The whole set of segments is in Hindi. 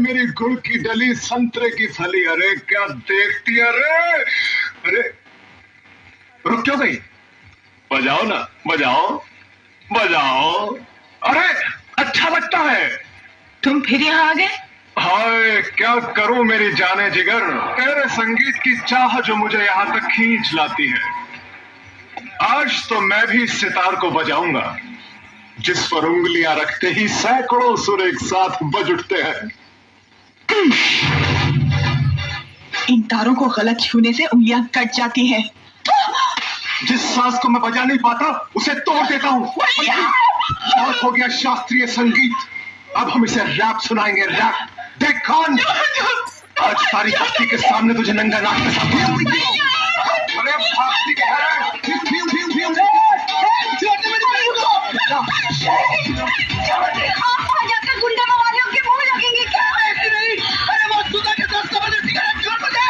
मेरी गुड़ की डली, संतरे की फली, अरे क्या देखती है? अरे अरे रुक क्यों गई? बजाओ ना, बजाओ बजाओ। अरे अच्छा लगता है। तुम फिर यहाँ आ गए? हाय क्या करूं मेरी जाने जिगर, तेरे संगीत की चाह जो मुझे यहाँ तक खींच लाती है। आज तो मैं भी इस सितार को बजाऊंगा जिस पर उंगलियां रखते ही सैकड़ों सुर एक साथ बज उठते हैं। इन तारों को गलत छूने से उंगलियां कट जाती हैं। जिस सांस को मैं बजा नहीं पाता उसे तोड़ देता हूँ। बहुत हो गया शास्त्रीय संगीत, अब हम इसे रैप सुनाएंगे, रैप। देख कौन आज सारी बस्ती के सामने तुझे नंगा नाच में अरे भागती कह रहा है। गुंडा मवालियों के मुंह लगेंगे क्या? नहीं, अरे वो सुधा के दोस्त को सिगरेट छोड़ मुझे।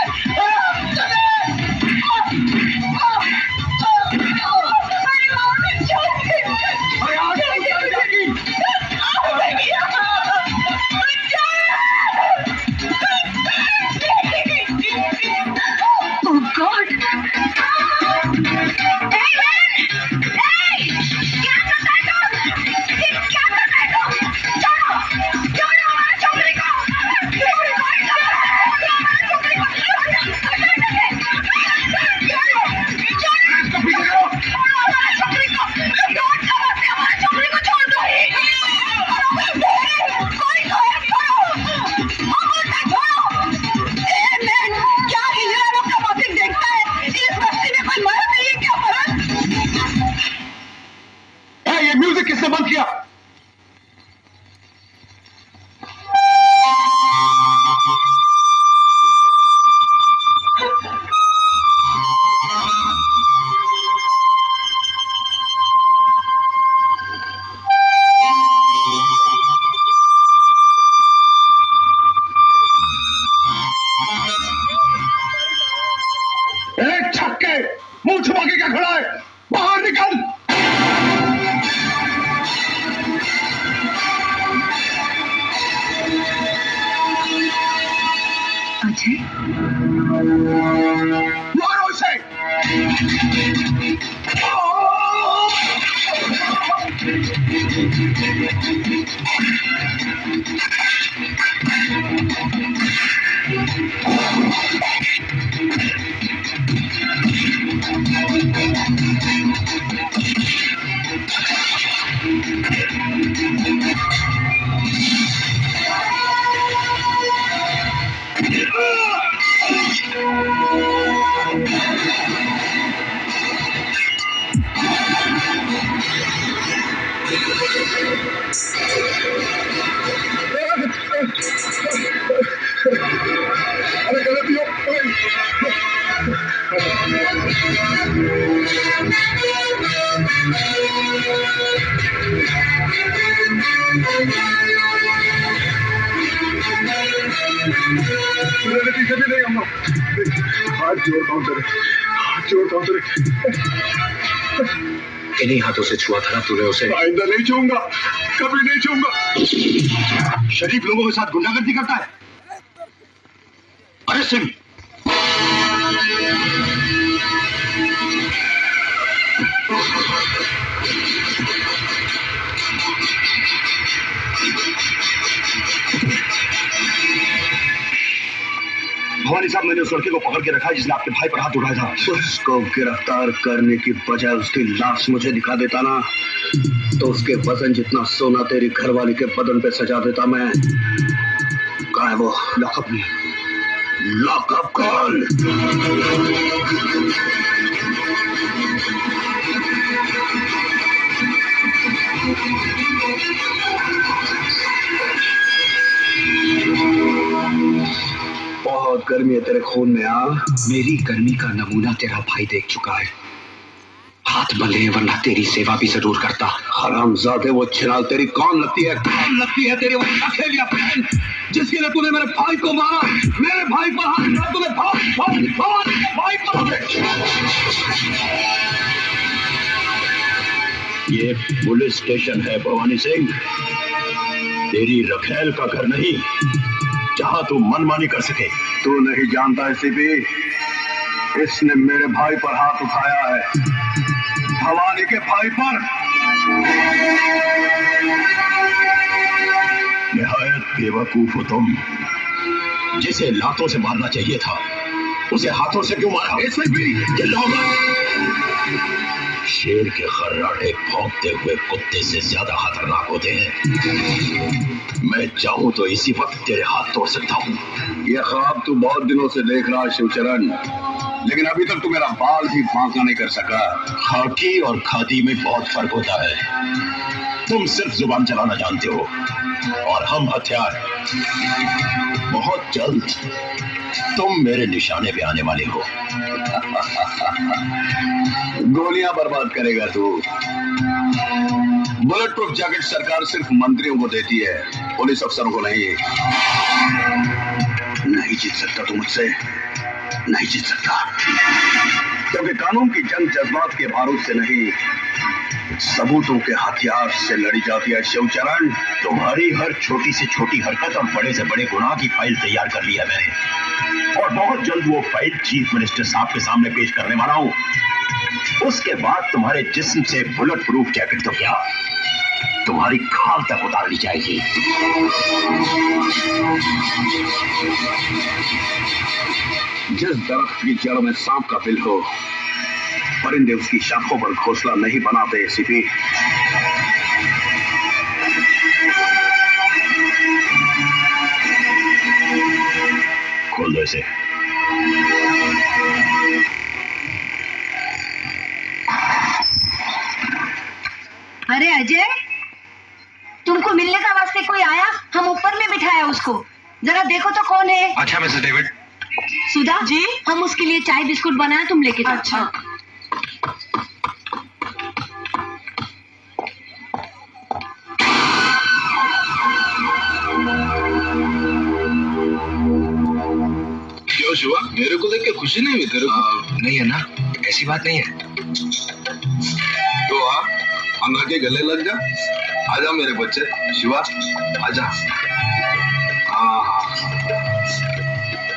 म्यूजिक किसने बंद किया? छक्के, मुंह छुपा के क्या खड़ा है? बाहर निकल। अजय, मारो इसे। अरे गलती हो गई। पीछे भी नहीं हम हाथ जोड़ता हूँ तेरे, हाथ जोड़ता हूँ तेरे। इन्हीं हाथों से छुआ था ना तूने उसे? आइंदा नहीं छूऊंगा, कभी नहीं छूऊंगा। शरीफ लोगों के साथ गुंडागर्दी करता है। अरे सिंह, भवानी साहब, मैंने उस लड़के को पकड़ के रखा है जिसने आपके भाई पर हाथ उठाया था। उसको गिरफ्तार करने की बजाय उसकी लाश मुझे दिखा देता ना, तो उसके वजन जितना सोना तेरी घरवाली के बदन पे सजा देता मैं। कहाँ है वो? लॉकअप में, लॉकअप कॉल। बहुत गर्मी है तेरे खून में। मेरी गर्मी का नमूना तेरा भाई देख चुका है। हाथ बंधे हैं वरना तेरी सेवा भी जरूर करता। हरामजादे, वो छिनाल तेरी कौन लगती है? कौन लगती है तेरी वो अकेलिया बहन जिसके लिए तूने मेरे भाई को मारा? मेरे भाई पर हाथ रखा तूने, भाई को। ये पुलिस स्टेशन है भवानी सिंह, तेरी रखेल का घर नहीं। जहां तू मनमानी कर सके। तू नहीं जानता है सीपी, इसने मेरे भाई पर हाथ उठाया है, भवानी के भाई पर। निहायत बेवकूफ हो तुम। जिसे लातों से मारना चाहिए था उसे हाथों से क्यों मारा? शेर के खर्राटे भौंकते हुए कुत्ते से ज्यादा खतरनाक होते हैं। मैं चाहूं तो इसी वक्त तेरे हाथ तोड़ सकता हूं। यह ख्वाब तू बहुत दिनों से देख रहा है शिवचरण, लेकिन अभी तक तू मेरा बाल भी बांका नहीं कर सका। खाकी और खादी में बहुत फर्क होता है। तुम सिर्फ जुबान चलाना जानते हो और हम हथियार। बहुत जल्द तुम मेरे निशाने पे आने वाले हो। गोलियां बर्बाद करेगा तू। बुलेट प्रूफ जैकेट सरकार सिर्फ मंत्रियों को देती है, पुलिस अफसरों को नहीं। नहीं जीत सकता तू मुझसे, नहीं जीत सकता, क्योंकि कानून की जंग जज्बात के बारूद से नहीं, सबूतों के हथियार से लड़ी जाती है। शिवचरण, तुम्हारी हर छोटी से छोटी हरकत और बड़े से बड़े गुनाह की फाइल तैयार कर लिया मैंने, और बहुत जल्द वो फाइल चीफ मिनिस्टर साहब के सामने पेश करने वाला हूं। उसके बाद तुम्हारे जिस्म से बुलेट प्रूफ जैकेट तो क्या, तुम्हारी खाल तक उतार ली जाएगी। जिस दरख्त की जड़ में सांप का बिल हो, परिंदे उसकी शाखों पर घोंसला नहीं बनाते। सीपी, खोल दो इसे। अरे अजय, तुमको मिलने का वास्ते कोई आया? हम ऊपर में बिठाया उसको, जरा देखो तो कौन है। अच्छा मिसेस डेविड। सुधा जी? हम उसके लिए चाय बिस्कुट बनाया, तुम लेके जाओ। अच्छा। क्यों शिवा, मेरे को देख के खुशी नहीं हुई तेरे को? नहीं है ना, ऐसी बात नहीं है। तो आ, अन्ना के गले लग जा। आजा मेरे बच्चे, शिवा आजा।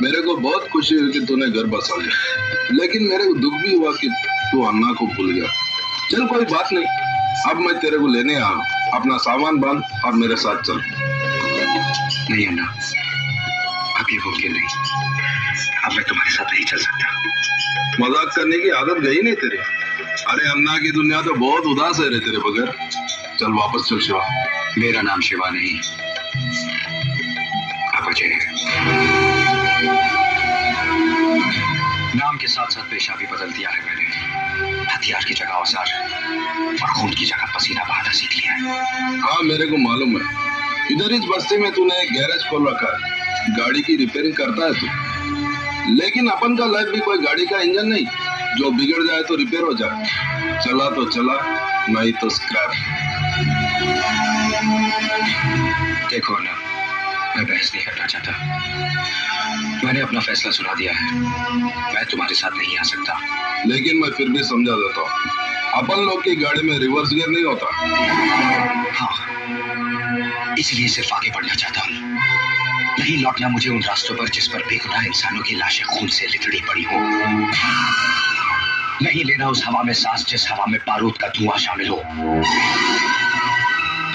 मेरे को बहुत खुशी हुई कि तूने घर बसा लिया, लेकिन मेरे को दुख भी हुआ कि तू अन्ना को भूल गया। चल कोई बात नहीं, अब मैं तेरे को लेने आया हूं। अपना सामान बांध और मेरे साथ चल। नहीं अन्ना, अब ये मुमकिन नहीं। अब मैं तुम्हारे साथ नहीं चल सकता। मजाक करने की आदत गई नहीं तेरी। अरे अन्ना की दुनिया तो बहुत उदास है रे तेरे बगैर। चल वापस चल शिवा। मेरा नाम शिवा नहीं, अब अजय है। नाम के साथ साथ पेशा भी बदल दिया है मैंने। हथियार की जगह औजार और खून की जगह पसीना बहाना सीख लिया है। हाँ मेरे को मालूम है, इधर इस बस्ती में तूने एक गैरेज खोल रखा है, गाड़ी की रिपेयरिंग करता है तू। लेकिन अपन का लाइफ भी कोई गाड़ी का इंजन नहीं, जो बिगड़ जाए तो रिपेयर हो जाए। चला तो चला, नहीं तो स्क्रैप। देखो ना, मैं बहस नहीं करना चाहता। मैंने अपना फैसला सुना दिया है। मैं तुम्हारे साथ नहीं आ सकता। लेकिन मैं फिर भी समझा देता हूँ, अपन लोग की गाड़ी में रिवर्स गियर नहीं होता। हाँ, इसलिए सिर्फ आगे बढ़ना चाहता हूँ, नहीं लौटना मुझे उन रास्तों पर जिस पर बेगुनाह इंसानों की लाशें खून से लिथड़ी पड़ी हो। नहीं लेना उस हवा में सांस जिस हवा में बारूद का धुआं शामिल हो।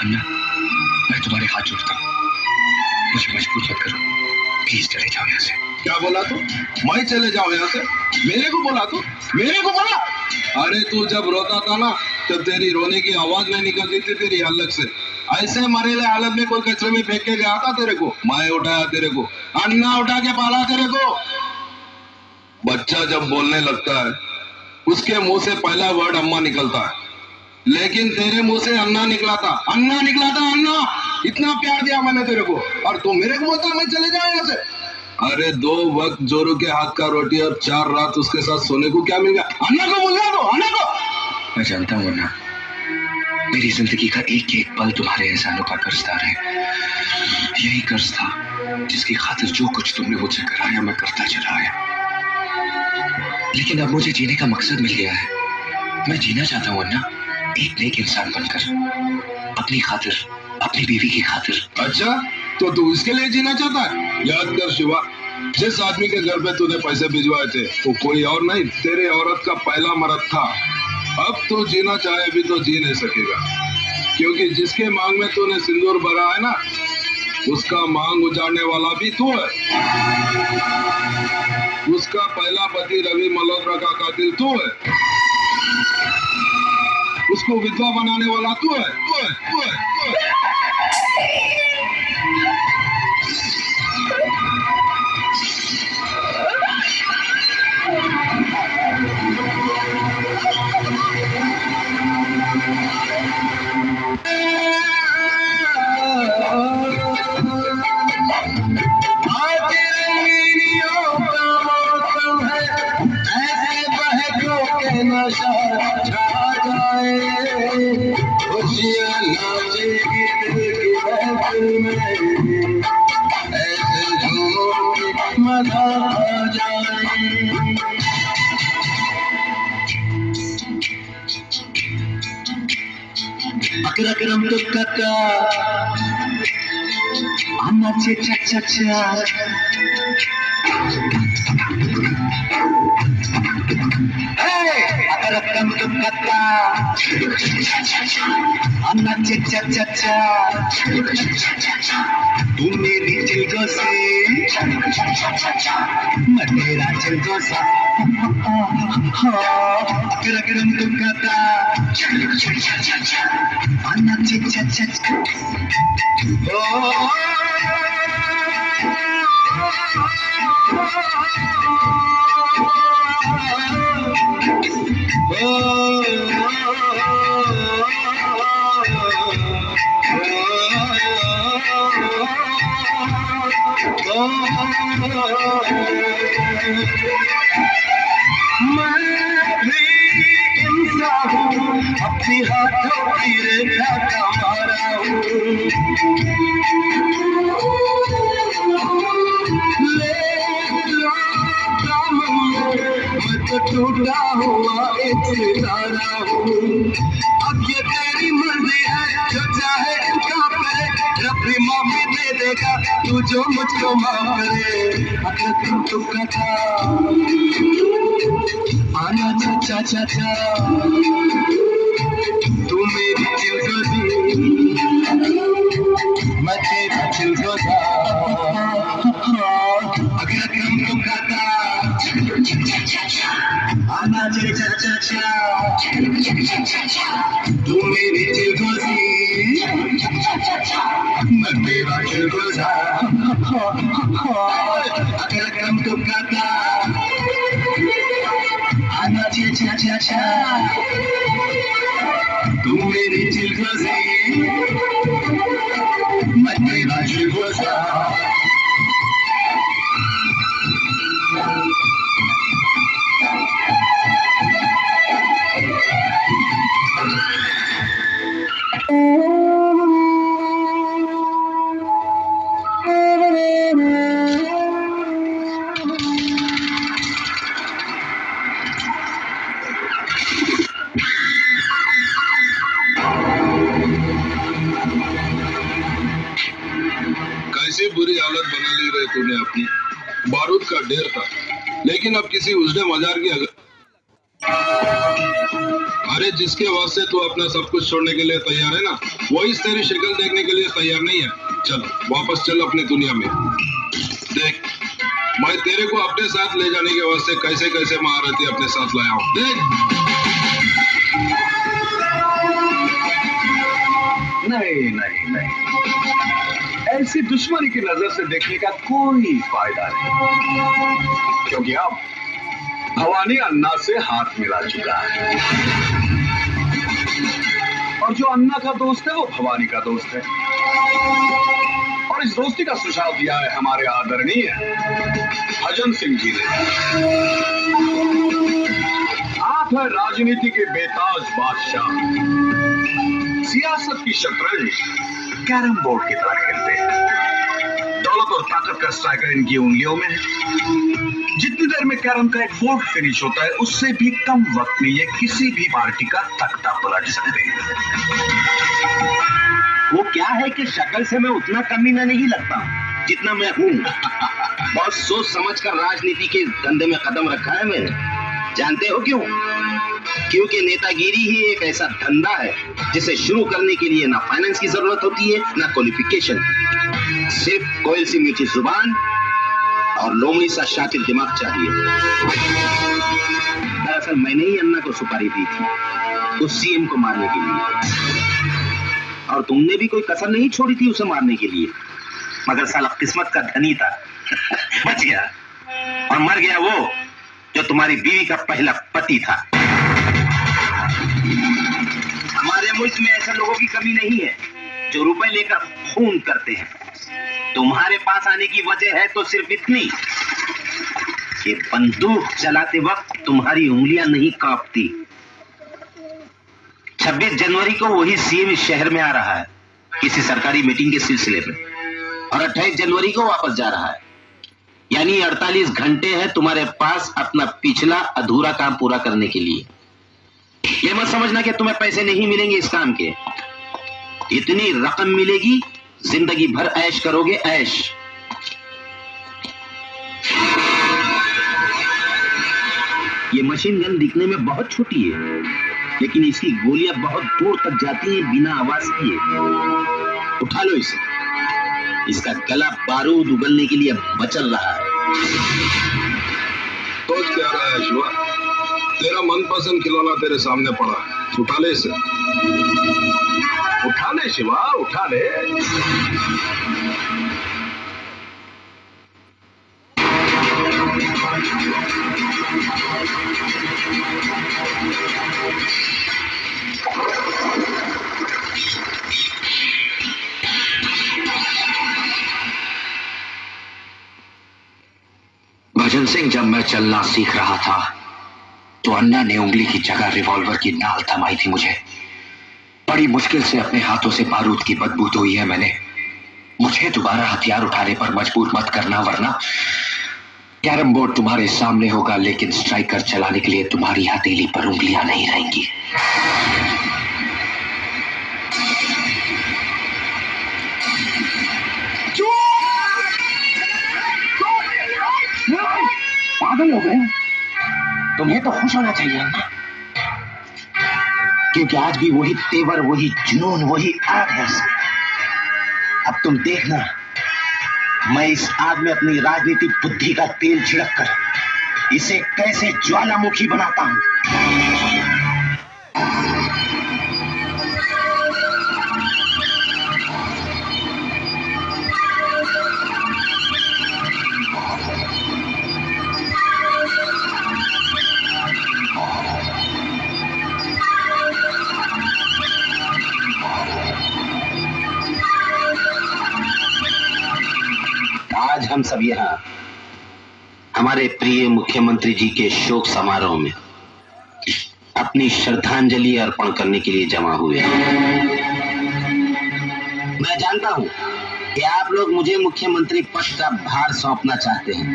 अन्ना, मैं तुम्हारे हाथ जोड़ता हूँ, मुझे मजबूर मत करो। प्लीज चले जाओ यहाँ से। क्या बोला तू? मैं चले जाऊँ यहाँ से? मेरे को बोला तू? मेरे को बोला? अरे तू जब रोता था ना, तब तेरी रोने की आवाज नहीं निकलती थी तेरी हलक से। ऐसे मरेले हालत में कोई कचरे में फेंक के गया था तेरे को? मैं उठाया तेरे को, अन्ना उठा के पाला तेरे को। बच्चा जब बोलने लगता है, उसके मुंह से पहला वर्ड अम्मा निकलता है, लेकिन तेरे मुंह से अन्ना निकला था। अन्ना निकला था, अन्ना। इतना प्यार दिया मैंने तेरे को, और तू मेरे को बोलता मैं चले जाऊं यहाँ से? अरे 2 वक्त जोरू के हाथ का रोटी और 4 रात उसके साथ सोने को क्या मिल गया? अन्ना को बोल रहा, अन्ना को। मैं जानता हूँ अन्ना, मेरी जिंदगी का एक एक पल तुम्हारे एहसानों का कर्जदार है। यही कर्ज था जिसकी खातिर जो कुछ तुमने मुझसे कराया मैं करता चला आया। लेकिन अब मुझे जीने का मकसद मिल गया है। मैं जीना चाहता हूँ अन्ना, एक नेक इंसान बनकर, अपनी खातिर, अपनी बीवी की खातिर। अच्छा, तो तू इसके लिए जीना चाहता है? याद कर शिवा, जिस आदमी के घर पे तूने पैसे भिजवाए थे वो कोई और नहीं, तेरे औरत का पहला मर्द था। अब तो जीना चाहे भी तो जी नहीं सकेगा, क्योंकि जिसके मांग में तूने सिंदूर भरा है ना, उसका मांग उजाड़ने वाला भी तू है। उसका पहला पति रवि मल्होत्रा का कातिल तू है। उसको विधवा बनाने वाला तू है, तू है, तू है, तू है। Akram tukaka, anache cha cha cha. Hey, akram tukaka, anache cha cha cha. तू मेरी चिलगो से, मैं तेरा चिलगो सा. Akram tukaka. Anna cha cha cha cha. अपनी हाथों की रेखा का मारा हूँ, मैं तो टूटा हुआ एक सितारा हूँ। अब ये तेरी मर्जी है, जो चाहे इनका करे, रब भी माफी दे देगा तू जो मुझको माफ करे। अगर तुम तुक्का था आना चा चा चा चा, तू मेरी चिलगोजी, मैं तेरा चिलगोजा। अगर हम तो गाता आना चा चा चा चा, तू मेरी चिलगोजी, मैं तेरा चिलगोजा। अगर हम तो गाता आना चा चा चा चा, तू मेरी चिलगोजी, मैं तेरा चिलगोजा। कैसी बुरी हालत बना ली रे तूने अपनी। बारूद का ढेर था, लेकिन अब किसी उजड़े मजार की अरे जिसके वास्ते तू अपना सब कुछ छोड़ने के लिए तैयार है ना, वो इस तेरी शक्ल देखने के लिए तैयार नहीं है। चल वापस चल अपनी दुनिया में। देख मैं तेरे को अपने साथ ले जाने के वास्ते कैसे कैसे महारथी अपने साथ लाया हूँ। देख नहीं नहीं नहीं, ऐसी दुश्मनी की नजर से देखने का कोई फायदा नहीं, क्योंकि अब भवानी अन्ना से हाथ मिला चुका है, और जो अन्ना का दोस्त है वो भवानी का दोस्त है। और इस दोस्ती का सुझाव दिया है हमारे आदरणीय भजन सिंह जी ने। आप है राजनीति के बेताज बादशाह, सियासत की शतरंज कैरम बोर्ड की तरह खेलते हैं। दौलत और ताकत का स्ट्राइकर इनकी उंगलियों में है। जितनी देर में कैरम का एक बोर्ड फिनिश होता है, उससे भी कम वक्त में ये किसी भी पार्टी का तख्ता पलट सकते हैं। वो क्या है कि शक्ल से मैं उतना कमीना नहीं लगता हूँ जितना मैं हूँ। बहुत सोच समझ कर राजनीति के धंधे में कदम रखा है मैंने। जानते हो क्यों? क्योंकि नेतागिरी ही एक ऐसा धंधा है जिसे शुरू करने के लिए ना फाइनेंस की जरूरत होती है ना क्वालिफिकेशन, सिर्फ कोयल सी मीठी जुबान और लोमड़ी सा शातिर दिमाग चाहिए। दरअसल मैंने ही अन्ना को सुपारी दी थी उस सीएम को मारने के लिए, और तुमने भी कोई कसर नहीं छोड़ी थी उसे मारने के लिए, मगर साला किस्मत का धनी था बच गया, और मर गया वो जो तुम्हारी बीवी का पहला पति था। हमारे मुल्क में ऐसे लोगों की कमी नहीं है जो रुपए लेकर खून करते हैं। तुम्हारे पास आने की वजह है तो सिर्फ इतनी कि बंदूक चलाते वक्त तुम्हारी उंगलियां नहीं कांपती। 26 जनवरी को वही सीएम इस शहर में आ रहा है किसी सरकारी मीटिंग के सिलसिले में, और 28 जनवरी को वापस जा रहा है। यानी 48 घंटे हैं तुम्हारे पास अपना पिछला अधूरा काम पूरा करने के लिए। ये मत समझना कि तुम्हें पैसे नहीं मिलेंगे इस काम के, इतनी रकम मिलेगी जिंदगी भर ऐश करोगे ऐश। ये मशीन गन दिखने में बहुत छोटी है, लेकिन इसकी गोलियां बहुत दूर तक जाती हैं बिना आवाज किए। उठा लो इसे, इसका गला बारूद उगलने के लिए मचल रहा है। सोच क्या रहा है शिवा? तेरा मनपसंद खिलौना तेरे सामने पड़ा, उठा ले इसे। उठा ले शिवा, उठा ले। भजन सिंह, जब मैं चलना सीख रहा था तो अन्ना ने उंगली की जगह रिवॉल्वर की नाल थमाई थी मुझे। बड़ी मुश्किल से अपने हाथों से बारूद की बदबू धोई है मैंने। मुझे दोबारा हथियार उठाने पर मजबूर मत करना, वरना कैरम बोर्ड तुम्हारे सामने होगा लेकिन स्ट्राइकर चलाने के लिए तुम्हारी हथेली पर उंगलियां नहीं रहेंगी। पागल हो गए? तुम्हें तो खुश होना चाहिए अन्ना, क्योंकि आज भी वही तेवर, वही जुनून, वही आग है। अब तुम देखना, मैं इस आग में अपनी राजनीतिक बुद्धि का तेल छिड़क कर इसे कैसे ज्वालामुखी बनाता हूं। आज हम सब यहाँ हमारे प्रिय मुख्यमंत्री जी के शोक समारोह में अपनी श्रद्धांजलि अर्पण करने के लिए जमा हुए हैं। मैं जानता हूँ कि आप लोग मुझे मुख्यमंत्री पद का भार सौंपना चाहते हैं,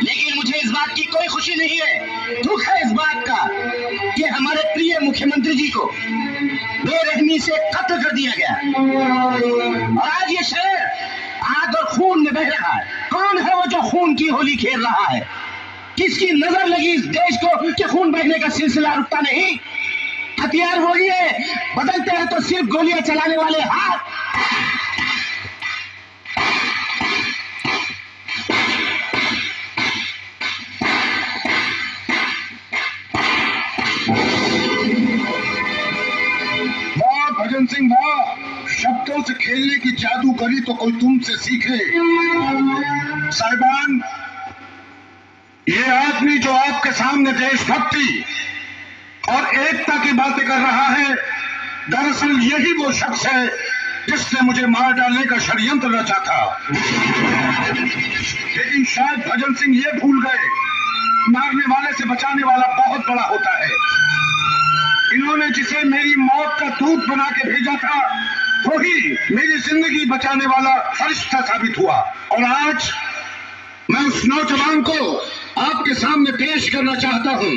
लेकिन मुझे इस बात की कोई खुशी नहीं है। दुख है इस बात का कि हमारे प्रिय मुख्यमंत्री जी को बेरहमी से कत्ल कर दिया गया, और आज ये शहर आग और खून में बह रहा है। कौन है वो जो खून की होली खेल रहा है? किसकी नजर लगी इस देश को कि खून बहने का सिलसिला रुकता नहीं? हथियार वही है, बदलते हैं तो सिर्फ गोलियां चलाने वाले हाथ। वाह भजन सिंह वाह, शब्दों से खेलने की जादूगरी तो कोई तुमसे सीखे। साहिबान, ये आदमी जो आपके सामने देशभक्ति और एकता की बातें कर रहा है, दरअसल यही वो शख्स है जिसने मुझे मार डालने का षड्यंत्र रचा था। लेकिन शायद भजन सिंह ये भूल गए, मारने वाले से बचाने वाला बहुत बड़ा होता है। इन्होंने जिसे मेरी मौत का दूत बना के भेजा था, वही मेरी जिंदगी बचाने वाला फरिश्ता साबित हुआ। और आज मैं उस नौजवान को आपके सामने पेश करना चाहता हूं।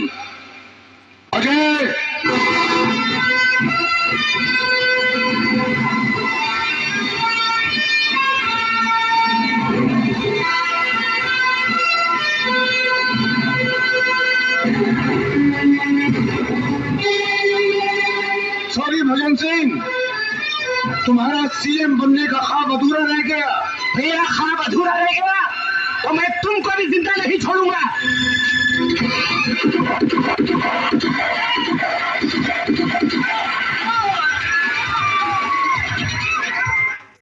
अजय तुम्हारा सीएम बनने का ख्वाब अधूरा रह गया। मेरा ख्वाब अधूरा रह गया तो मैं तुमको भी जिंदा नहीं छोड़ूंगा।